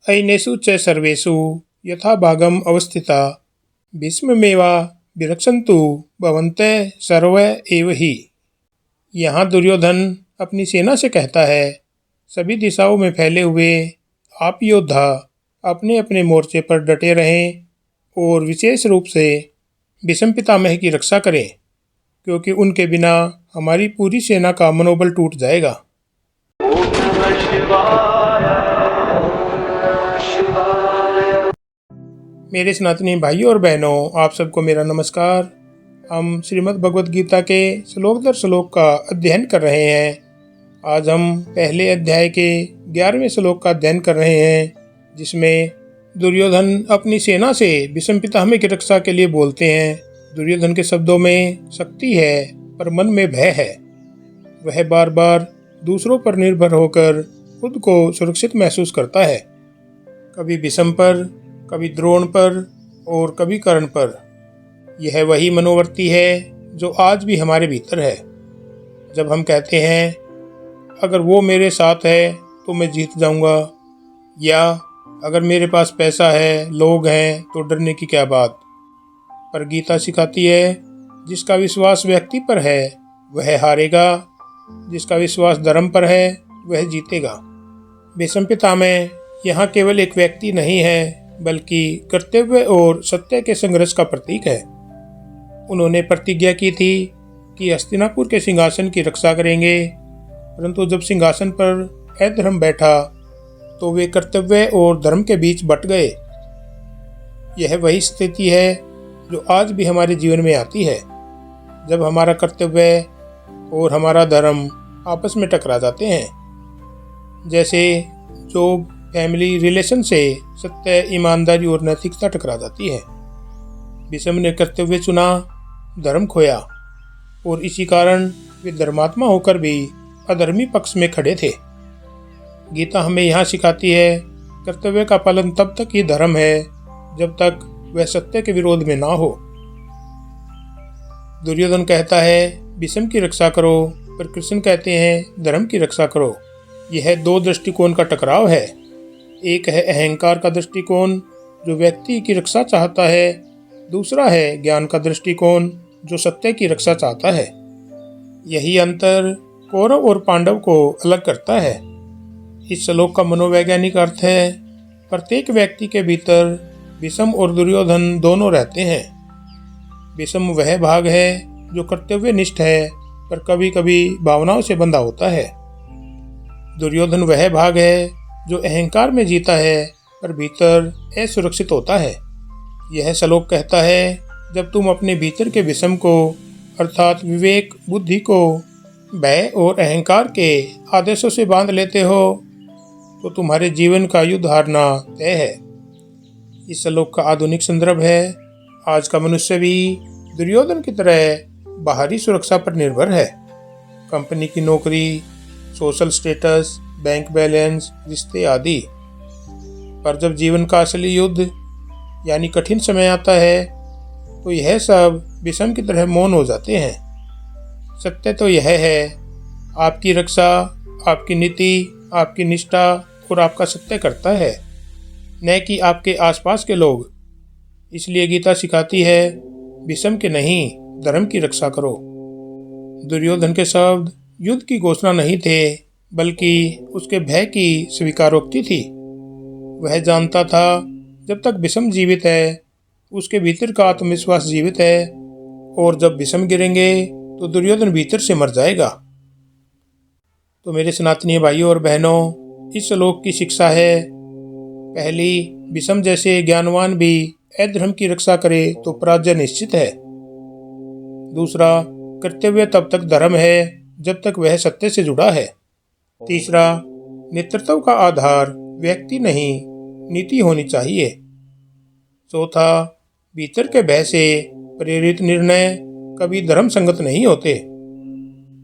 ऐनेषु च सर्वेषु यथा भागम अवस्थिता भीष्ममेवा विरक्षन्तु भवन्तः सर्व एव ही। यहाँ दुर्योधन अपनी सेना से कहता है, सभी दिशाओं में फैले हुए आप योद्धा अपने अपने मोर्चे पर डटे रहें और विशेष रूप से भीष्म पितामह की रक्षा करें, क्योंकि उनके बिना हमारी पूरी सेना का मनोबल टूट जाएगा। मेरे सनातनी भाइयों और बहनों, आप सबको मेरा नमस्कार। हम श्रीमद् भगवद गीता के श्लोक दर श्लोक का अध्ययन कर रहे हैं। आज हम पहले अध्याय के 11वें श्लोक का अध्ययन कर रहे हैं, जिसमें दुर्योधन अपनी सेना से भीष्म पितामह की रक्षा के लिए बोलते हैं। दुर्योधन के शब्दों में शक्ति है पर मन में भय है। वह बार बार दूसरों पर निर्भर होकर खुद को सुरक्षित महसूस करता है, कभी भीष्म पर, कभी द्रोण पर और कभी कर्ण पर। यह वही मनोवृत्ति है जो आज भी हमारे भीतर है। जब हम कहते हैं अगर वो मेरे साथ है तो मैं जीत जाऊंगा, या अगर मेरे पास पैसा है, लोग हैं, तो डरने की क्या बात। पर गीता सिखाती है, जिसका विश्वास व्यक्ति पर है वह हारेगा, जिसका विश्वास धर्म पर है वह जीतेगा। भीष्म पितामह यहाँ केवल एक व्यक्ति नहीं है, बल्कि कर्तव्य और सत्य के संघर्ष का प्रतीक है। उन्होंने प्रतिज्ञा की थी कि हस्तिनापुर के सिंहासन की रक्षा करेंगे, परंतु जब सिंहासन पर अधर्म बैठा तो वे कर्तव्य और धर्म के बीच बट गए। यह वही स्थिति है जो आज भी हमारे जीवन में आती है, जब हमारा कर्तव्य और हमारा धर्म आपस में टकरा जाते हैं। जैसे जो फैमिली रिलेशन से सत्य, ईमानदारी और नैतिकता टकरा जाती है। भीष्म ने कर्तव्य चुना, धर्म खोया, और इसी कारण वे धर्मात्मा होकर भी अधर्मी पक्ष में खड़े थे। गीता हमें यहाँ सिखाती है, कर्तव्य का पालन तब तक ही धर्म है जब तक वह सत्य के विरोध में ना हो। दुर्योधन कहता है भीष्म की रक्षा करो, पर कृष्ण कहते हैं धर्म की रक्षा करो। यह दो दृष्टिकोण का टकराव है। एक है अहंकार का दृष्टिकोण जो व्यक्ति की रक्षा चाहता है, दूसरा है ज्ञान का दृष्टिकोण जो सत्य की रक्षा चाहता है। यही अंतर कौरव और पांडव को अलग करता है। इस श्लोक का मनोवैज्ञानिक अर्थ है, प्रत्येक व्यक्ति के भीतर भीष्म और दुर्योधन दोनों रहते हैं। भीष्म वह भाग है जो कर्तव्यनिष्ठ है, पर कभी कभी भावनाओं से बंधा होता है। दुर्योधन वह भाग है जो अहंकार में जीता है, पर भीतर असुरक्षित होता है। यह श्लोक कहता है, जब तुम अपने भीतर के भीष्म को, अर्थात विवेक बुद्धि को भय और अहंकार के आदेशों से बांध लेते हो, तो तुम्हारे जीवन का युद्ध हारना तय है। इस श्लोक का आधुनिक संदर्भ है, आज का मनुष्य भी दुर्योधन की तरह बाहरी सुरक्षा पर निर्भर है। कंपनी की नौकरी, सोशल स्टेटस, बैंक बैलेंस, रिश्ते आदि। पर जब जीवन का असली युद्ध यानी कठिन समय आता है, तो यह सब भीष्म की तरह मौन हो जाते हैं। सत्य तो यह है, आपकी रक्षा आपकी नीति, आपकी निष्ठा और आपका सत्य करता है, न कि आपके आसपास के लोग। इसलिए गीता सिखाती है, भीष्म के नहीं, धर्म की रक्षा करो। दुर्योधन के शब्द युद्ध की घोषणा नहीं थे, बल्कि उसके भय की स्वीकारोक्ति थी। वह जानता था जब तक भीष्म जीवित है, उसके भीतर का आत्मविश्वास जीवित है, और जब भीष्म गिरेंगे तो दुर्योधन भीतर से मर जाएगा। तो मेरे सनातनी भाइयों और बहनों, इस श्लोक की शिक्षा है, पहली, भीष्म जैसे ज्ञानवान भी अधर्म की रक्षा करे तो पराजय निश्चित है। दूसरा, कर्तव्य तब तक धर्म है जब तक वह सत्य से जुड़ा है। तीसरा, नेतृत्व का आधार व्यक्ति नहीं, नीति होनी चाहिए। चौथा, भीतर के भय से प्रेरित निर्णय कभी धर्म संगत नहीं होते।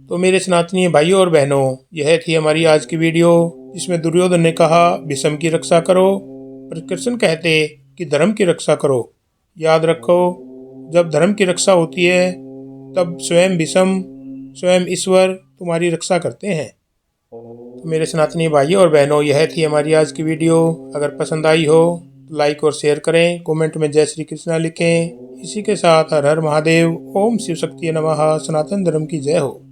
तो मेरे सनातनी भाइयों और बहनों, यह थी हमारी आज की वीडियो, जिसमें दुर्योधन ने कहा भीष्म की रक्षा करो, पर कृष्ण कहते कि धर्म की रक्षा करो। याद रखो, जब धर्म की रक्षा होती है तब स्वयं भीष्म, स्वयं ईश्वर तुम्हारी रक्षा करते हैं। तो मेरे सनातनी भाइयों और बहनों, यह थी हमारी आज की वीडियो। अगर पसंद आई हो तो लाइक और शेयर करें, कमेंट में जय श्री कृष्णा लिखें। इसी के साथ हर हर महादेव, ओम शिव शक्ति नमः। सनातन धर्म की जय हो।